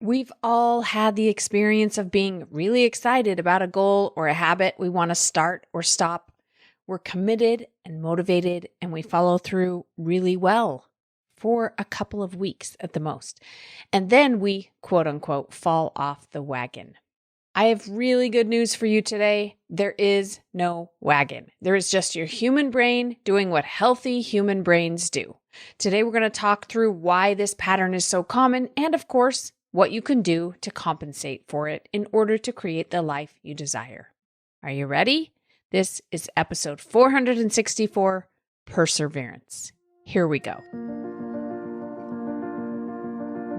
We've all had the experience of being really excited about a goal or a habit we want to start or stop. We're committed and motivated, and we follow through really well for a couple of weeks at the most. And then we, quote unquote, fall off the wagon. I have really good news for you today. There is no wagon. There is just your human brain doing what healthy human brains do. Today, we're going to talk through why this pattern is so common and, of course, what you can do to compensate for it in order to create the life you desire. Are you ready? This is episode 464, Perseverance. Here we go.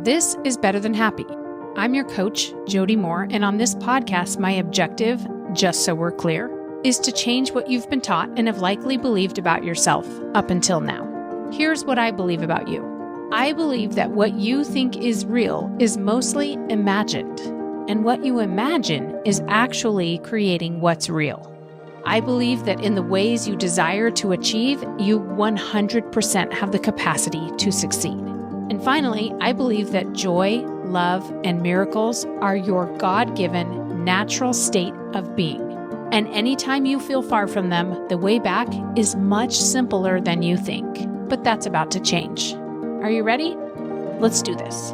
This is Better Than Happy. I'm your coach, Jody Moore, and on this podcast, my objective, just so we're clear, is to change what you've been taught and have likely believed about yourself up until now. Here's what I believe about you. I believe that what you think is real is mostly imagined, and what you imagine is actually creating what's real. I believe that in the ways you desire to achieve, you 100% have the capacity to succeed. And finally, I believe that joy, love, and miracles are your God-given natural state of being. And anytime you feel far from them, the way back is much simpler than you think. But that's about to change. Are you ready? Let's do this.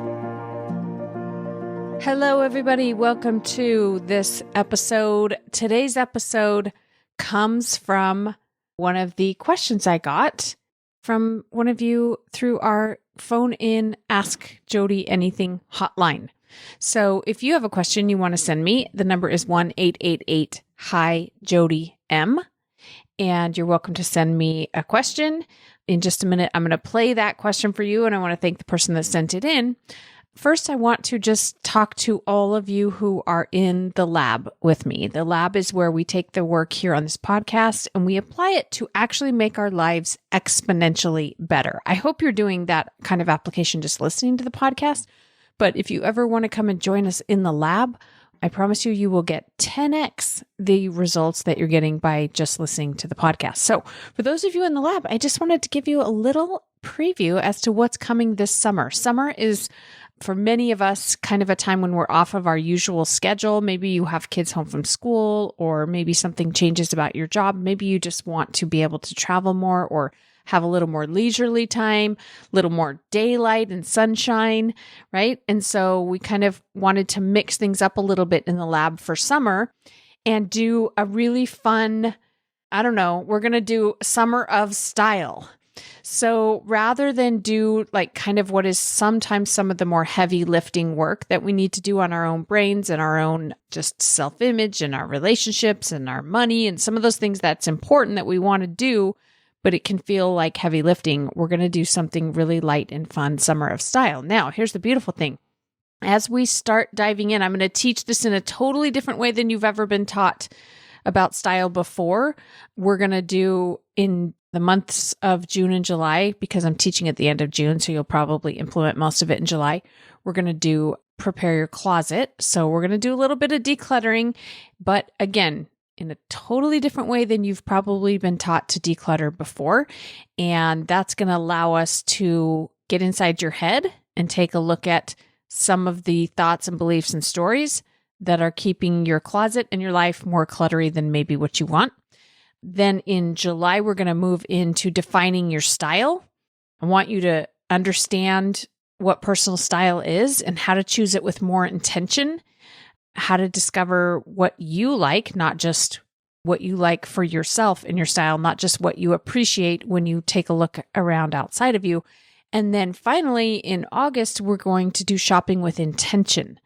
Hello, everybody. Welcome to this episode. Today's episode comes from one of the questions I got from one of you through our phone-in Ask Jody Anything hotline. So if you have a question you want to send me, the number is 1-888-HI-JODY-M, and you're welcome to send me a question. In just a minute, I'm going to play that question for you, and I want to thank the person that sent it in. First, I want to just talk to all of you who are in the lab with me. The lab is where we take the work here on this podcast and we apply it to actually make our lives exponentially better. I hope you're doing that kind of application just listening to the podcast. But if you ever want to come and join us in the lab, I promise you, you will get 10x the results that you're getting by just listening to the podcast. So for those of you in the lab, I just wanted to give you a little preview as to what's coming this summer. Summer is, for many of us, kind of a time when we're off of our usual schedule. Maybe you have kids home from school, or maybe something changes about your job. Maybe you just want to be able to travel more or have a little more leisurely time, a little more daylight and sunshine, right? And so we kind of wanted to mix things up a little bit in the lab for summer and do a really fun, we're going to do Summer of Style. So rather than do like kind of what is sometimes some of the more heavy lifting work that we need to do on our own brains and our own just self-image and our relationships and our money and some of those things that's important that we want to do, but it can feel like heavy lifting, we're going to do something really light and fun, Summer of Style. Now, here's the beautiful thing. As we start diving in, I'm going to teach this in a totally different way than you've ever been taught about style before. We're going to do in the months of June and July, because I'm teaching at the end of June, so you'll probably implement most of it in July. We're going to do Prepare Your Closet. So we're going to do a little bit of decluttering, but again, in a totally different way than you've probably been taught to declutter before. And that's going to allow us to get inside your head and take a look at some of the thoughts and beliefs and stories that are keeping your closet and your life more cluttery than maybe what you want. Then in July, we're going to move into defining your style. I want you to understand what personal style is and how to choose it with more intention, how to discover what you like, not just what you like for yourself in your style, not just what you appreciate when you take a look around outside of you. And then finally, in August, we're going to do shopping with intention.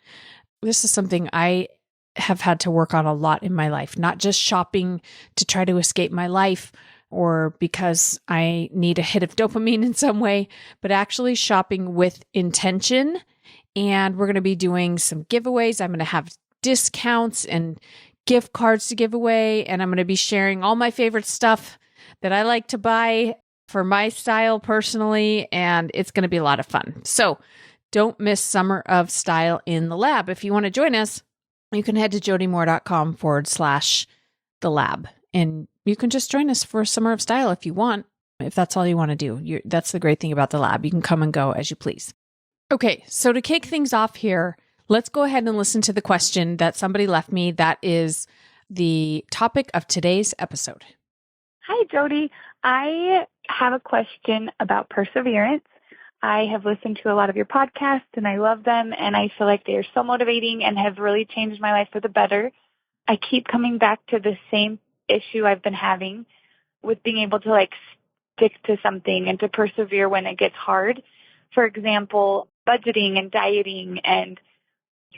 This is something I have had to work on a lot in my life, not just shopping to try to escape my life or because I need a hit of dopamine in some way, but actually shopping with intention. And we're going to be doing some giveaways. I'm going to have discounts and gift cards to give away. And I'm going to be sharing all my favorite stuff that I like to buy for my style personally. And it's going to be a lot of fun. So don't miss Summer of Style in the lab. If you want to join us, you can head to jodymoore.com/the lab. And you can just join us for Summer of Style if you want, if that's all you want to do. That's the great thing about the lab. You can come and go as you please. Okay, so to kick things off here, Let's go ahead and listen to the question that somebody left me. That is the topic of today's episode. Hi, Jody. I have a question about perseverance. I have listened to a lot of your podcasts and I love them, and I feel like they are so motivating and have really changed my life for the better. I keep coming back to the same issue I've been having with being able to stick to something and to persevere when it gets hard. For example, budgeting and dieting, and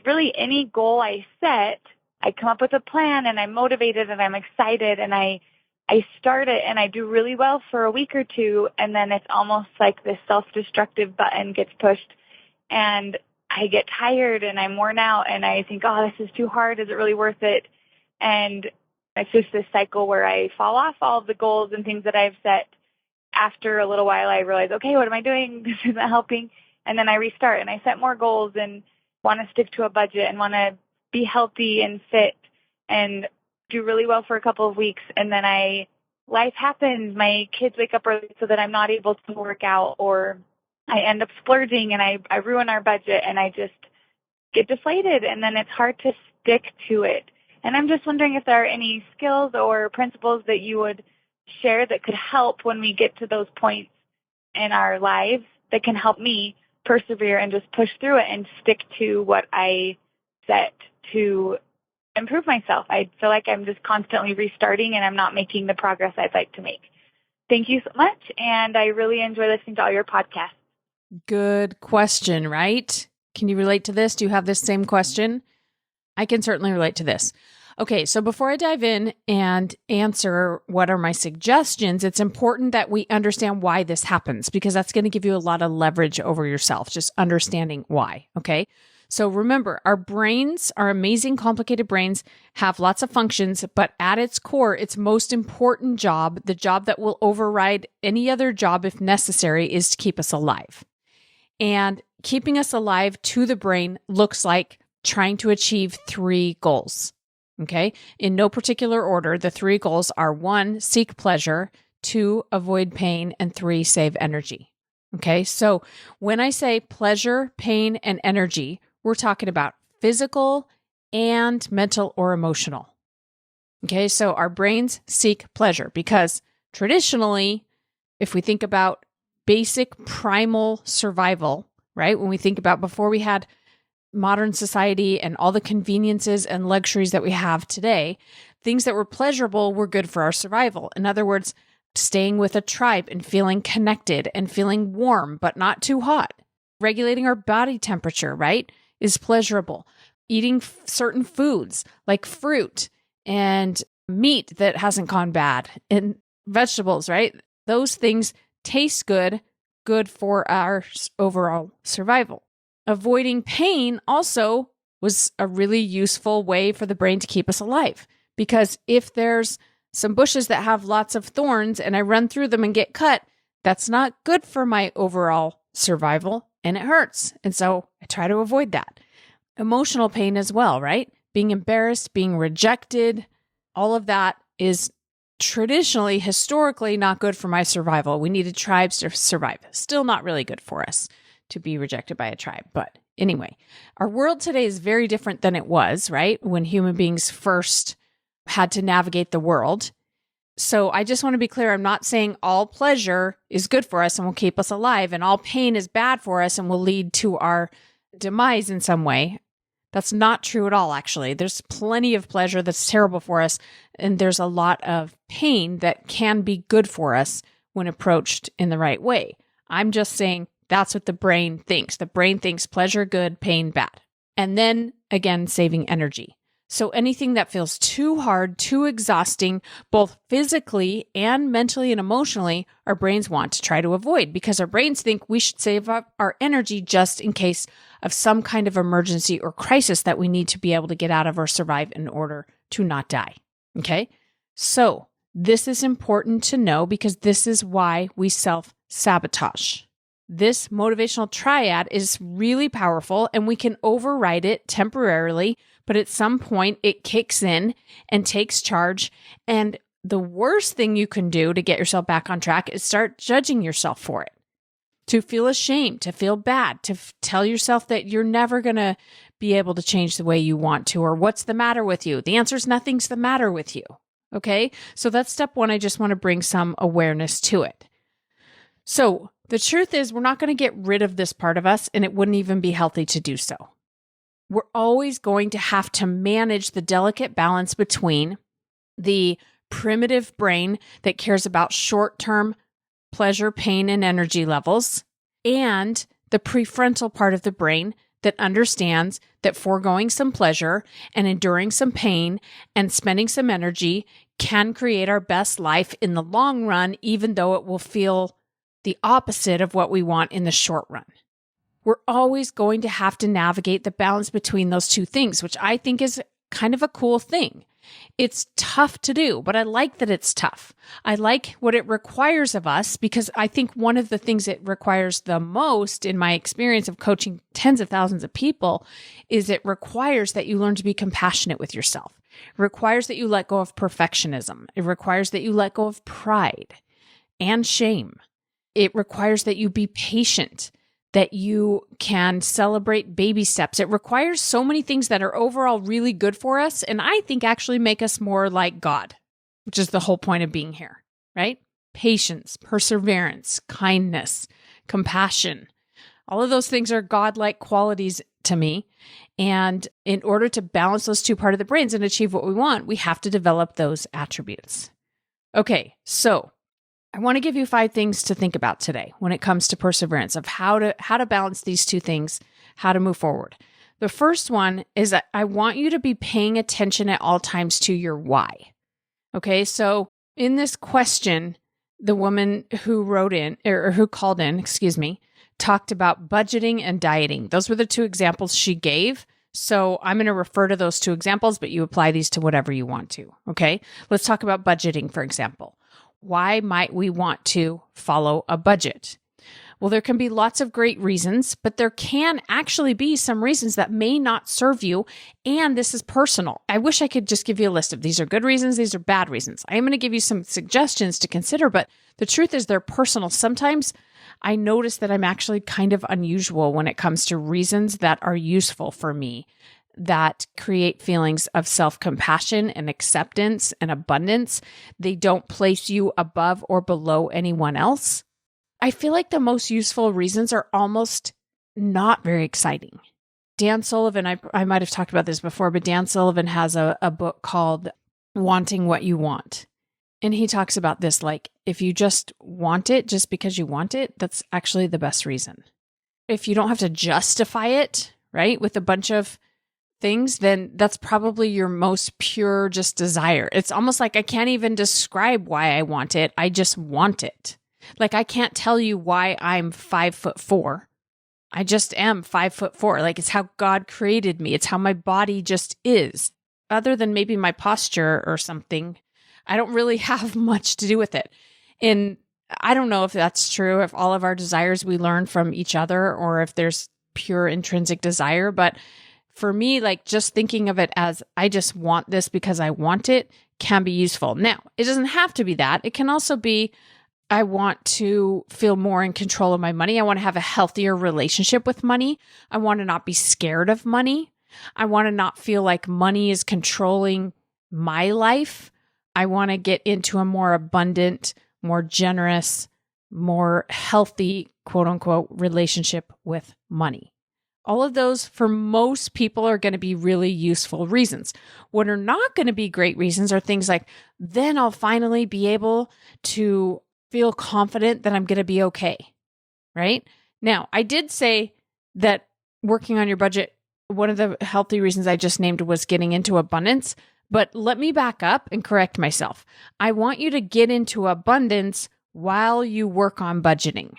really any goal I set, I come up with a plan and I'm motivated and I'm excited and I start it and I do really well for a week or two, and then it's almost like this self-destructive button gets pushed and I get tired and I'm worn out and I think, oh, this is too hard. Is it really worth it? And it's just this cycle where I fall off all of the goals and things that I've set. After a little while, I realize, okay, what am I doing? This isn't helping. And then I restart and I set more goals and want to stick to a budget and want to be healthy and fit and do really well for a couple of weeks. And then life happens. My kids wake up early so that I'm not able to work out, or I end up splurging and I ruin our budget and I just get deflated. And then it's hard to stick to it. And I'm just wondering if there are any skills or principles that you would share that could help when we get to those points in our lives that can help me persevere and just push through it and stick to what I set to improve myself. I feel like I'm just constantly restarting and I'm not making the progress I'd like to make. Thank you so much. And I really enjoy listening to all your podcasts. Good question, right? Can you relate to this? Do you have this same question? I can certainly relate to this. Okay, so before I dive in and answer what are my suggestions, it's important that we understand why this happens, because that's going to give you a lot of leverage over yourself, just understanding why, okay? So remember, our brains, our amazing, complicated brains, have lots of functions, but at its core, its most important job, the job that will override any other job if necessary, is to keep us alive. And keeping us alive to the brain looks like trying to achieve 3 goals. Okay. In no particular order, the 3 goals are 1, seek pleasure, 2, avoid pain, and 3, save energy. Okay. So when I say pleasure, pain, and energy, we're talking about physical and mental or emotional. Okay. So our brains seek pleasure because traditionally, if we think about basic primal survival, right? When we think about before we had modern society and all the conveniences and luxuries that we have today, things that were pleasurable were good for our survival. In other words, staying with a tribe and feeling connected and feeling warm, but not too hot. Regulating our body temperature, right, is pleasurable. Eating certain foods like fruit and meat that hasn't gone bad and vegetables, right? Those things taste good for our overall survival. Avoiding pain also was a really useful way for the brain to keep us alive, because if there's some bushes that have lots of thorns and I run through them and get cut, that's not good for my overall survival and it hurts. And so I try to avoid that. Emotional pain as well, right? Being embarrassed, being rejected, all of that is traditionally, historically not good for my survival. We needed tribes to survive. Still not really good for us to be rejected by a tribe. But anyway, our world today is very different than it was, right? When human beings first had to navigate the world. So I just want to be clear. I'm not saying all pleasure is good for us and will keep us alive, and all pain is bad for us and will lead to our demise in some way. That's not true at all, actually. There's plenty of pleasure that's terrible for us, and there's a lot of pain that can be good for us when approached in the right way. I'm just saying that's what the brain thinks. The brain thinks pleasure good, pain bad. And then, again, saving energy. So anything that feels too hard, too exhausting, both physically and mentally and emotionally, our brains want to try to avoid, because our brains think we should save up our energy just in case of some kind of emergency or crisis that we need to be able to get out of or survive in order to not die. Okay? So this is important to know, because this is why we self-sabotage. This motivational triad is really powerful and we can override it temporarily, but at some point it kicks in and takes charge. And the worst thing you can do to get yourself back on track is start judging yourself for it. to feel ashamed, to feel bad, to tell yourself that you're never going to be able to change the way you want to, or what's the matter with you? The answer is nothing's the matter with you. Okay. So that's step one. I just want to bring some awareness to it. So the truth is, we're not going to get rid of this part of us, and it wouldn't even be healthy to do so. We're always going to have to manage the delicate balance between the primitive brain that cares about short-term pleasure, pain, and energy levels, and the prefrontal part of the brain that understands that foregoing some pleasure and enduring some pain and spending some energy can create our best life in the long run, even though it will feel the opposite of what we want in the short run. We're always going to have to navigate the balance between those two things, which I think is kind of a cool thing. It's tough to do, but I like that it's tough. I like what it requires of us, because I think one of the things it requires the most in my experience of coaching tens of thousands of people is it requires that you learn to be compassionate with yourself. It requires that you let go of perfectionism. It requires that you let go of pride and shame. It requires that you be patient, that you can celebrate baby steps. It requires so many things that are overall really good for us, and I think actually make us more like God, which is the whole point of being here, right? Patience, perseverance, kindness, compassion. All of those things are God-like qualities to me. And in order to balance those two parts of the brains and achieve what we want, we have to develop those attributes. Okay, so I want to give you 5 things to think about today when it comes to perseverance, of how to balance these two things, how to move forward. The first one is that I want you to be paying attention at all times to your why. Okay, so in this question, the woman who wrote in, or who called in, talked about budgeting and dieting. Those were the 2 examples she gave. So I'm going to refer to those 2 examples, but you apply these to whatever you want to. Okay, let's talk about budgeting, for example. Why might we want to follow a budget? Well, there can be lots of great reasons, but there can actually be some reasons that may not serve you. And this is personal. I wish I could just give you a list of these are good reasons, these are bad reasons. I am going to give you some suggestions to consider, but the truth is they're personal. Sometimes I notice that I'm actually kind of unusual when it comes to reasons that are useful for me, that create feelings of self-compassion and acceptance and abundance. They don't place you above or below anyone else. I feel like the most useful reasons are almost not very exciting. Dan Sullivan, I might have talked about this before, but Dan Sullivan has a book called Wanting What You Want. And he talks about this, like, if you just want it just because you want it, that's actually the best reason. If you don't have to justify it, right, with a bunch of things, then that's probably your most pure just desire. It's almost like I can't even describe why I want it. I just want it. Like, I can't tell you why I'm 5'4". I just am 5'4". Like, it's how God created me. It's how my body just is. Other than maybe my posture or something, I don't really have much to do with it. And I don't know if that's true, if all of our desires we learn from each other, or if there's pure intrinsic desire. But for me, like, just thinking of it as I just want this because I want it can be useful. Now, it doesn't have to be that. It can also be, I want to feel more in control of my money. I want to have a healthier relationship with money. I want to not be scared of money. I want to not feel like money is controlling my life. I want to get into a more abundant, more generous, more healthy, quote unquote, relationship with money. All of those, for most people, are going to be really useful reasons. What are not going to be great reasons are things like, then I'll finally be able to feel confident that I'm going to be okay, right? Now, I did say that working on your budget, one of the healthy reasons I just named was getting into abundance, but let me back up and correct myself. I want you to get into abundance while you work on budgeting.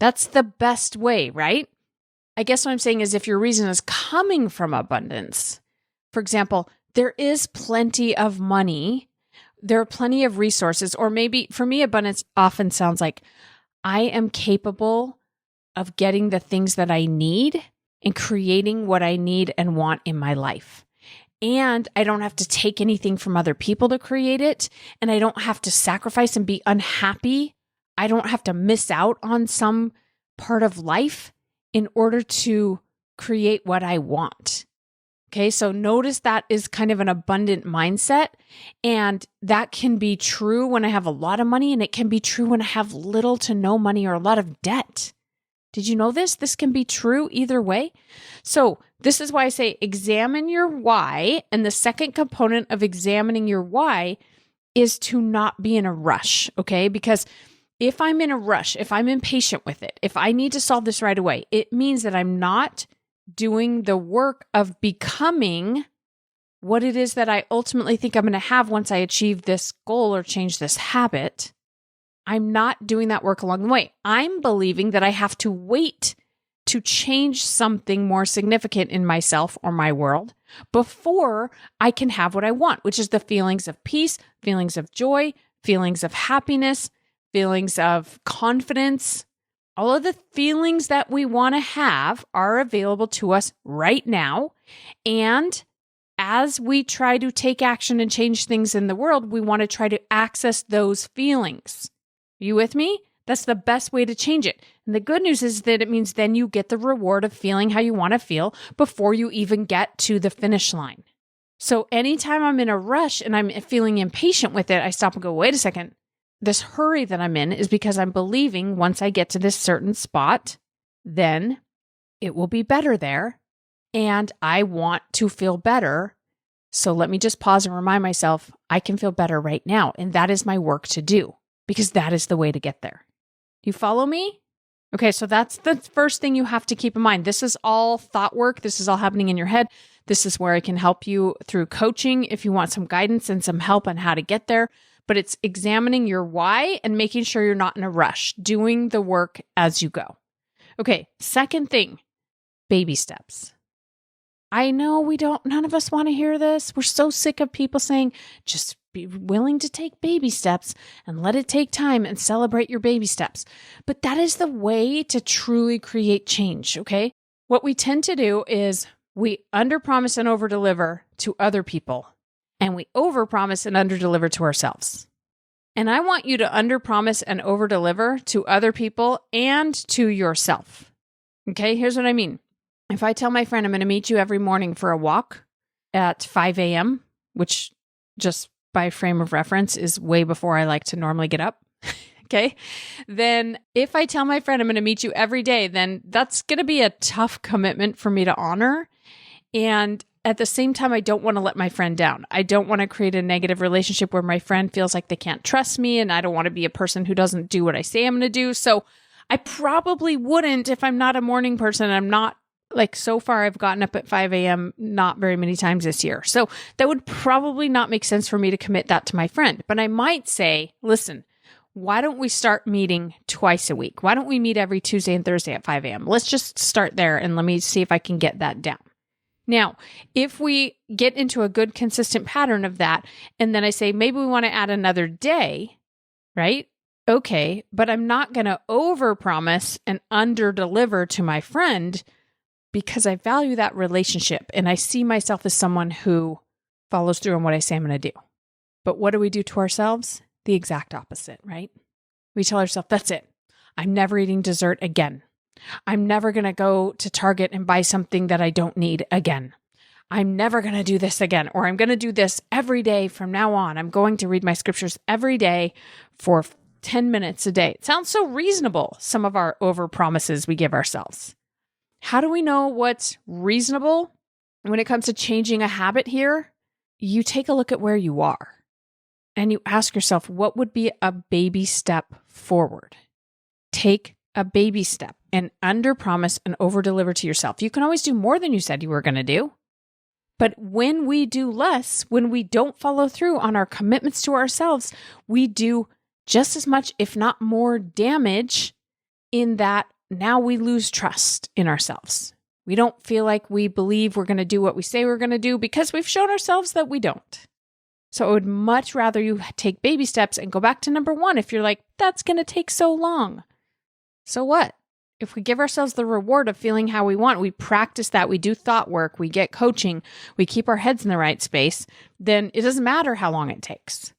That's the best way, right? I guess what I'm saying is if your reason is coming from abundance, for example, there is plenty of money, there are plenty of resources, or maybe for me, abundance often sounds like I am capable of getting the things that I need and creating what I need and want in my life. And I don't have to take anything from other people to create it. And I don't have to sacrifice and be unhappy I don't have to miss out on some part of life in order to create what I want. Okay, so notice that is kind of an abundant mindset. And that can be true when I have a lot of money, and it can be true when I have little to no money or a lot of debt. Did you know this? This can be true either way. So this is why I say examine your why. And the second component of examining your why is to not be in a rush, okay? Because if I'm in a rush, if I'm impatient with it, if I need to solve this right away, it means that I'm not doing the work of becoming what it is that I ultimately think I'm going to have once I achieve this goal or change this habit. I'm not doing that work along the way. I'm believing that I have to wait to change something more significant in myself or my world before I can have what I want, which is the feelings of peace, feelings of joy, feelings of happiness, feelings of confidence. All of the feelings that we want to have are available to us right now. And as we try to take action and change things in the world, we want to try to access those feelings. Are you with me? That's the best way to change it. And the good news is that it means then you get the reward of feeling how you want to feel before you even get to the finish line. So anytime I'm in a rush and I'm feeling impatient with it, I stop and go, wait a second. This hurry that I'm in is because I'm believing once I get to this certain spot, then it will be better there. And I want to feel better. So let me just pause and remind myself, I can feel better right now. And that is my work to do because that is the way to get there. Do you follow me? Okay, so that's the first thing you have to keep in mind. This is all thought work. This is all happening in your head. This is where I can help you through coaching if you want some guidance and some help on how to get there. But it's examining your why and making sure you're not in a rush, doing the work as you go. Okay, second thing, baby steps. I know none of us want to hear this. We're so sick of people saying, just be willing to take baby steps and let it take time and celebrate your baby steps. But that is the way to truly create change, okay? What we tend to do is we underpromise and overdeliver to other people, and we overpromise and underdeliver to ourselves. And I want you to underpromise and overdeliver to other people and to yourself. Okay, here's what I mean. If I tell my friend I'm going to meet you every morning for a walk at 5 a.m., which just by frame of reference is way before I like to normally get up, okay? Then if I tell my friend I'm going to meet you every day, then that's going to be a tough commitment for me to honor. And at the same time, I don't want to let my friend down. I don't want to create a negative relationship where my friend feels like they can't trust me, and I don't want to be a person who doesn't do what I say I'm going to do. So I probably wouldn't if I'm not a morning person and I'm not so far I've gotten up at 5 a.m. not very many times this year. So that would probably not make sense for me to commit that to my friend. But I might say, listen, why don't we start meeting twice a week? Why don't we meet every Tuesday and Thursday at 5 a.m.? Let's just start there and let me see if I can get that down. Now, if we get into a good, consistent pattern of that, and then I say, maybe we want to add another day, right? Okay, but I'm not going to overpromise and underdeliver to my friend because I value that relationship and I see myself as someone who follows through on what I say I'm going to do. But what do we do to ourselves? The exact opposite, right? We tell ourselves, that's it. I'm never eating dessert again. I'm never going to go to Target and buy something that I don't need again. I'm never going to do this again, or I'm going to do this every day from now on. I'm going to read my scriptures every day for 10 minutes a day. It sounds so reasonable, some of our overpromises we give ourselves. How do we know what's reasonable when it comes to changing a habit here? You take a look at where you are and you ask yourself, what would be a baby step forward? Take a baby step and underpromise and overdeliver to yourself. You can always do more than you said you were going to do. But when we do less, when we don't follow through on our commitments to ourselves, we do just as much, if not more damage in that now we lose trust in ourselves. We don't feel like we believe we're going to do what we say we're going to do because we've shown ourselves that we don't. So I would much rather you take baby steps and go back to number one if you're like, that's going to take so long. So what? If we give ourselves the reward of feeling how we want, we practice that, we do thought work, we get coaching, we keep our heads in the right space, then it doesn't matter how long it takes.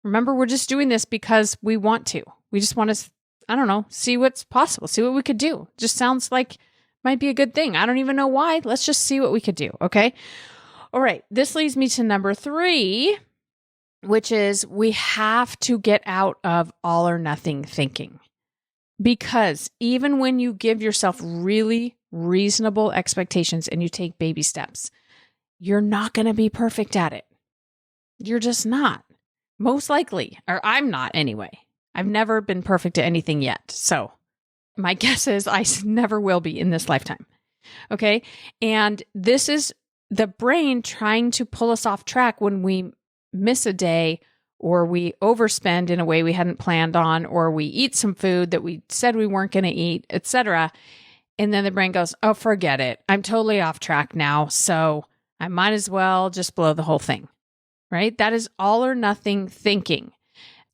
Remember, we're just doing this because we want to. We just want to I don't know, see what's possible, see what we could do. Just sounds like might be a good thing. I don't even know why. Let's just see what we could do. Okay. All right. This leads me to number 3, which is we have to get out of all or nothing thinking. Because even when you give yourself really reasonable expectations and you take baby steps, you're not going to be perfect at it. You're just not. Most likely, or I'm not anyway. I've never been perfect at anything yet. So my guess is I never will be in this lifetime. Okay. And this is the brain trying to pull us off track when we miss a day, or we overspend in a way we hadn't planned on, or we eat some food that we said we weren't going to eat, etc. And then the brain goes, oh, forget it. I'm totally off track now. So I might as well just blow the whole thing. Right? That is all or nothing thinking.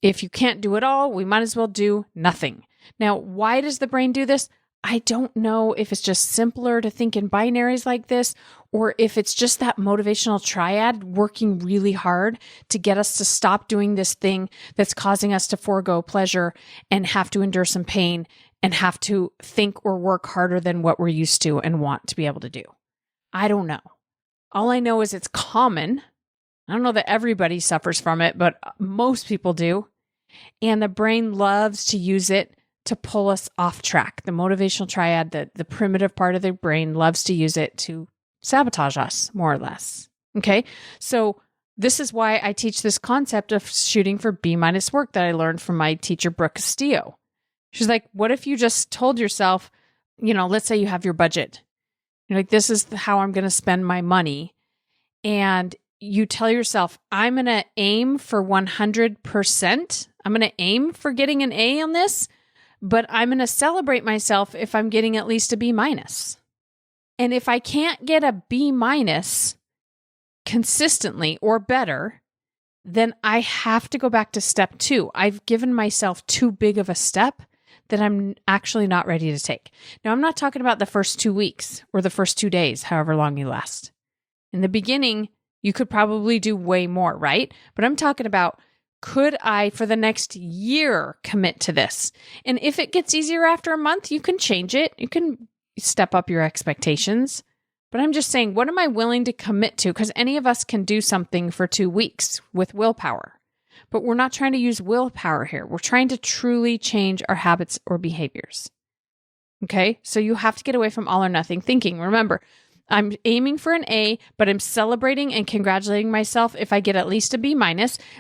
If you can't do it all, we might as well do nothing. Now, why does the brain do this? I don't know if it's just simpler to think in binaries like this, or if it's just that motivational triad working really hard to get us to stop doing this thing that's causing us to forego pleasure and have to endure some pain and have to think or work harder than what we're used to and want to be able to do. I don't know. All I know is it's common. I don't know that everybody suffers from it, but most people do. And the brain loves to use it to pull us off track. The motivational triad, the primitive part of the brain loves to use it to sabotage us, more or less. Okay. So this is why I teach this concept of shooting for B- work that I learned from my teacher, Brooke Castillo. She's like, what if you just told yourself, let's say you have your budget. You're like, this is how I'm going to spend my money. And you tell yourself, I'm going to aim for 100%. I'm going to aim for getting an A on this, but I'm going to celebrate myself if I'm getting at least a B-. And if I can't get a B- consistently or better, then I have to go back to step 2. I've given myself too big of a step that I'm actually not ready to take. Now, I'm not talking about the first 2 weeks or the first 2 days, however long you last. In the beginning, you could probably do way more, right? But I'm talking about, could I, for the next year, commit to this? And if it gets easier after a month, you can change it. You can step up your expectations. But I'm just saying, what am I willing to commit to? Because any of us can do something for 2 weeks with willpower. But we're not trying to use willpower here. We're trying to truly change our habits or behaviors. Okay? So you have to get away from all or nothing thinking. Remember, I'm aiming for an A, but I'm celebrating and congratulating myself if I get at least a B-.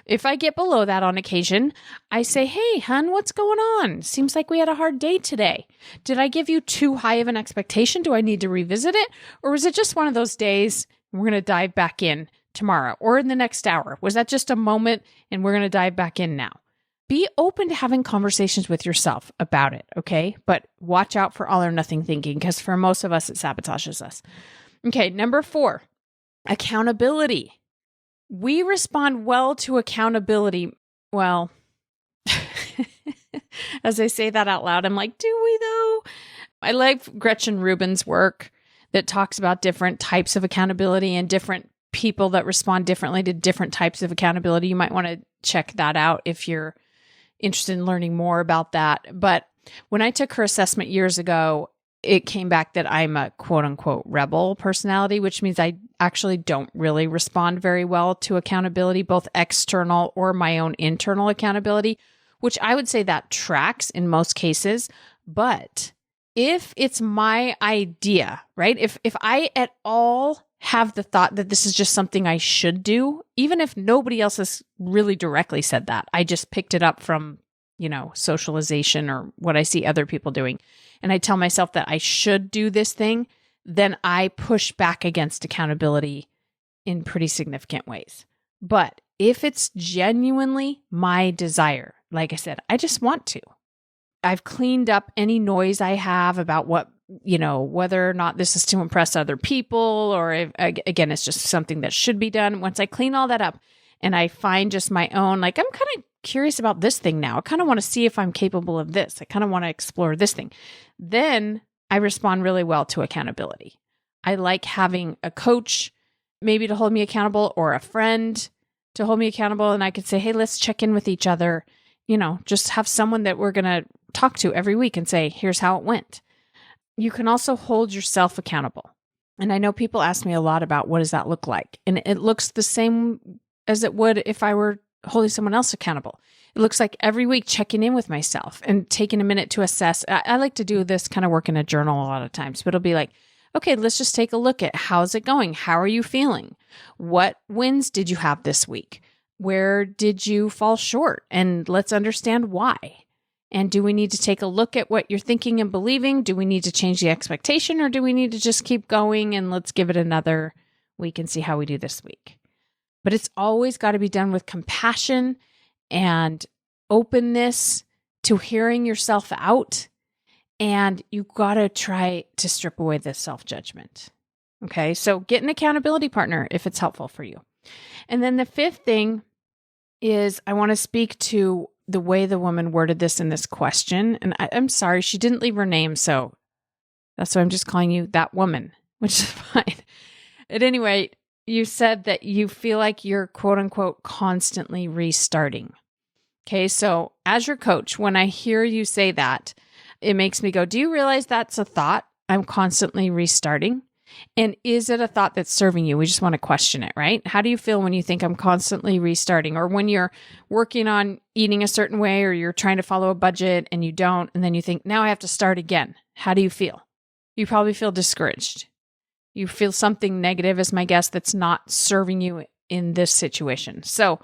If I get below that on occasion, I say, hey, hun, what's going on? Seems like we had a hard day today. Did I give you too high of an expectation? Do I need to revisit it? Or was it just one of those days and we're going to dive back in tomorrow or in the next hour? Was that just a moment and we're going to dive back in now? Be open to having conversations with yourself about it, okay? But watch out for all or nothing thinking, because for most of us, it sabotages us. Okay, number 4, accountability. We respond well to accountability. Well, as I say that out loud, I'm like, do we though? I like Gretchen Rubin's work that talks about different types of accountability and different people that respond differently to different types of accountability. You might want to check that out if you're interested in learning more about that. But when I took her assessment years ago, it came back that I'm a quote unquote rebel personality, which means I actually don't really respond very well to accountability, both external or my own internal accountability, which I would say that tracks in most cases. But if it's my idea, right? If I at all have the thought that this is just something I should do, even if nobody else has really directly said that, I just picked it up from, socialization or what I see other people doing. And I tell myself that I should do this thing, then I push back against accountability in pretty significant ways. But if it's genuinely my desire, like I said, I just want to. I've cleaned up any noise I have about whether or not this is to impress other people, or if, again, it's just something that should be done. Once I clean all that up and I find just my own, I'm kind of curious about this thing now. I kind of want to see if I'm capable of this. I kind of want to explore this thing. Then I respond really well to accountability. I like having a coach maybe to hold me accountable, or a friend to hold me accountable. And I could say, hey, let's check in with each other. Just have someone that we're going to talk to every week and say, here's how it went. You can also hold yourself accountable. And I know people ask me a lot about what does that look like? And it looks the same as it would if I were holding someone else accountable. It looks like every week checking in with myself and taking a minute to assess. I like to do this kind of work in a journal a lot of times, but it'll be like, okay, let's just take a look at how's it going? How are you feeling? What wins did you have this week? Where did you fall short? And let's understand why. And do we need to take a look at what you're thinking and believing? Do we need to change the expectation, or do we need to just keep going and let's give it another week and see how we do this week? But it's always got to be done with compassion and openness to hearing yourself out. And you got to try to strip away the self-judgment. Okay, so get an accountability partner if it's helpful for you. And then the fifth thing is I want to speak to the way the woman worded this in this question. And I'm sorry, she didn't leave her name, so that's why I'm just calling you that woman, which is fine. At any rate, you said that you feel like you're quote unquote constantly restarting. Okay, so as your coach, when I hear you say that, it makes me go, do you realize that's a thought? I'm constantly restarting. And is it a thought that's serving you? We just want to question it, right? How do you feel when you think I'm constantly restarting? Or when you're working on eating a certain way, or you're trying to follow a budget and you don't, and then you think, now I have to start again. How do you feel? You probably feel discouraged. You feel something negative, is my guess, that's not serving you in this situation. So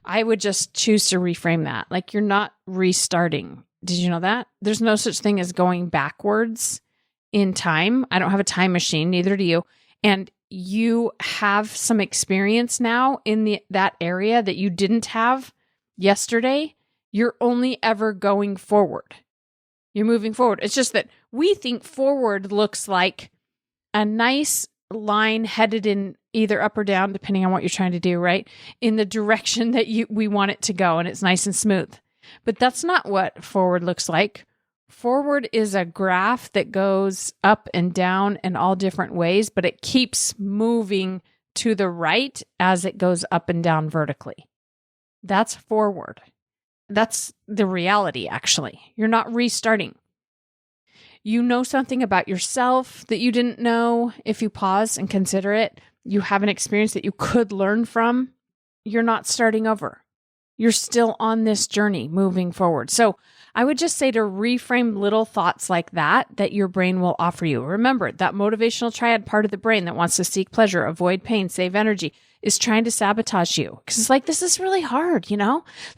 I would just choose to reframe that. Like, you're not restarting. Did you know that? There's no such thing as going backwards in time. I don't have a time machine, neither do you. And you have some experience now in that area that you didn't have yesterday. You're only ever going forward. You're moving forward. It's just that we think forward looks like a nice line headed in either up or down, depending on what you're trying to do, right? In the direction that we want it to go, and it's nice and smooth. But that's not what forward looks like. Forward is a graph that goes up and down in all different ways, but it keeps moving to the right as it goes up and down vertically. That's forward. That's the reality, actually. You're not restarting. You know something about yourself that you didn't know. If you pause and consider it, you have an experience that you could learn from. You're not starting over. You're still on this journey moving forward. So I would just say to reframe little thoughts like that your brain will offer you. Remember, that motivational triad part of the brain that wants to seek pleasure, avoid pain, save energy is trying to sabotage you. Because it's like, this is really hard,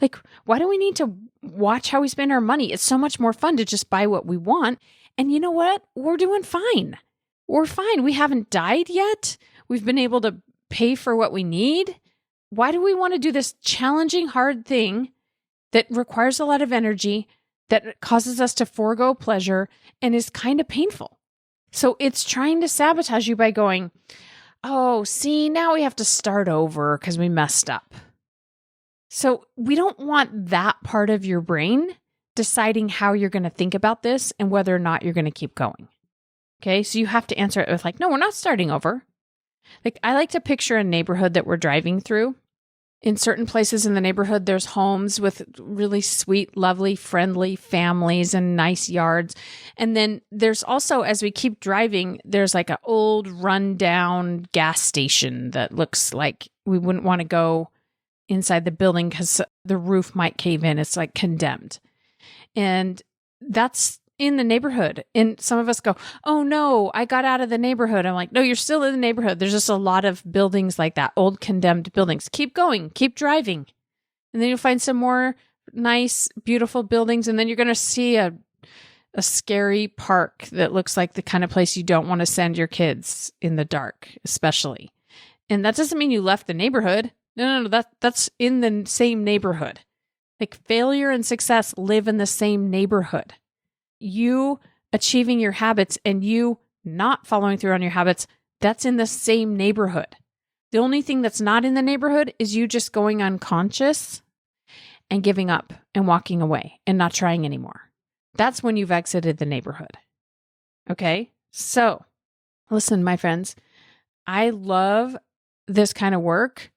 Like, why do we need to watch how we spend our money? It's so much more fun to just buy what we want. And you know what? We're doing fine. We're fine. We haven't died yet. We've been able to pay for what we need. Why do we want to do this challenging, hard thing that requires a lot of energy, that causes us to forego pleasure and is kind of painful? So it's trying to sabotage you by going, oh, see, now we have to start over because we messed up. So we don't want that part of your brain deciding how you're going to think about this and whether or not you're going to keep going. Okay, so you have to answer it with like, no, we're not starting over. Like, I like to picture a neighborhood that we're driving through. In certain places in the neighborhood, there's homes with really sweet, lovely, friendly families and nice yards. And then there's also, as we keep driving, there's like an old rundown gas station that looks like we wouldn't want to go inside the building because the roof might cave in. It's like condemned. And that's in the neighborhood. And some of us go, oh no, I got out of the neighborhood. I'm like, no, you're still in the neighborhood. There's just a lot of buildings like that, old condemned buildings. Keep going, keep driving. And then you'll find some more nice, beautiful buildings. And then you're going to see a scary park that looks like the kind of place you don't want to send your kids in the dark, especially. And that doesn't mean you left the neighborhood. No, that's in the same neighborhood. Like, failure and success live in the same neighborhood. You achieving your habits and you not following through on your habits, that's in the same neighborhood. The only thing that's not in the neighborhood is you just going unconscious and giving up and walking away and not trying anymore. That's when you've exited the neighborhood. Okay? So, listen, my friends, I love this kind of work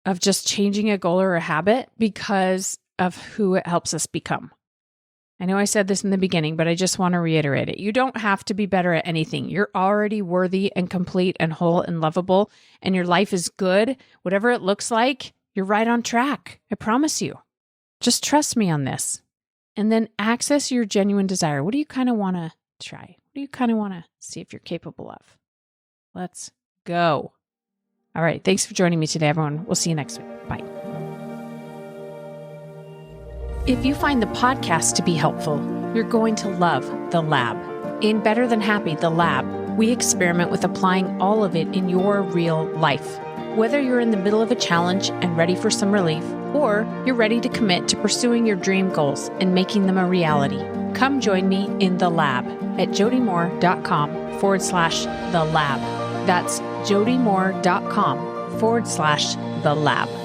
of just changing a goal or a habit because of who it helps us become. I know I said this in the beginning, but I just want to reiterate it. You don't have to be better at anything. You're already worthy and complete and whole and lovable, and your life is good. Whatever it looks like, you're right on track. I promise you. Just trust me on this. And then access your genuine desire. What do you kind of want to try? What do you kind of want to see if you're capable of? Let's go. All right. Thanks for joining me today, everyone. We'll see you next week. Bye. If you find the podcast to be helpful, you're going to love The Lab. In Better Than Happy, The Lab, we experiment with applying all of it in your real life. Whether you're in the middle of a challenge and ready for some relief, or you're ready to commit to pursuing your dream goals and making them a reality, come join me in The Lab at jodymoore.com/The Lab. That's jodymoore.com/The Lab.